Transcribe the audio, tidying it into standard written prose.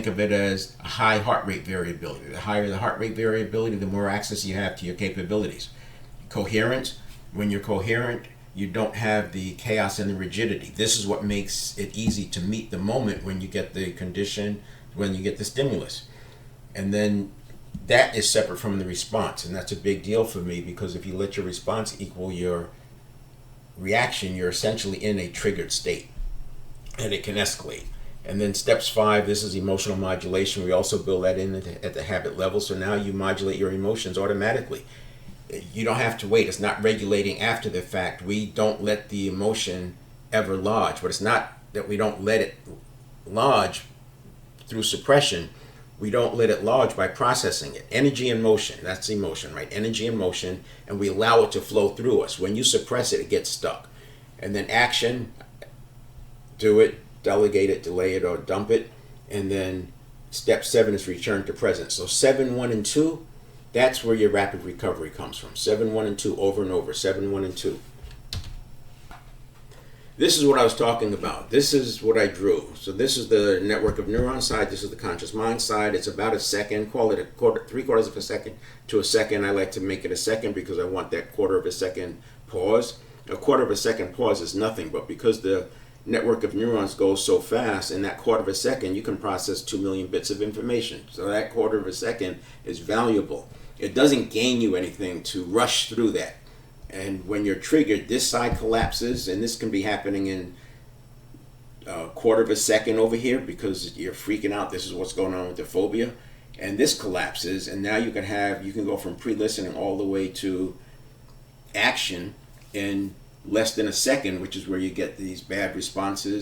think of it as a high heart rate variability. The higher the heart rate variability, the more access you have to your capabilities. Coherence, when you're coherent, you don't have the chaos and the rigidity. This is what makes it easy to meet the moment when you get the condition, when you get the stimulus. And then that is separate from the response. And that's a big deal for me, because if you let your response equal your reaction, you're essentially in a triggered state and it can escalate. And then steps 5, this is emotional modulation. We also build that in at the habit level. So now you modulate your emotions automatically. You don't have to wait. It's not regulating after the fact. We don't let the emotion ever lodge, but it's not that we don't let it lodge through suppression. We don't let it lodge by processing it. Energy and motion, that's emotion, right? Energy and motion, and we allow it to flow through us. When you suppress it, it gets stuck. And then action, do it, delegate it, delay it, or dump it. And then step 7 is return to present. So 7, 1, and 2, that's where your rapid recovery comes from. 7, 1, and 2, over and over. 7, 1, and 2. This is what I was talking about. This is what I drew. So this is the network of neurons side. This is the conscious mind side. It's about a second. Call it a quarter, 3/4 of a second to a second. I like to make it a second because I want that 1/4 of a second pause. A 1/4 of a second pause is nothing, but because the network of neurons goes so fast, in that 1/4 of a second, you can process 2 million bits of information. So that 1/4 of a second is valuable. It doesn't gain you anything to rush through that. And when you're triggered, this side collapses, and this can be happening in a 1/4 of a second over here because you're freaking out. This is what's going on with the phobia. And this collapses, and now you can go from pre-listening all the way to action in less than a second, which is where you get these bad responses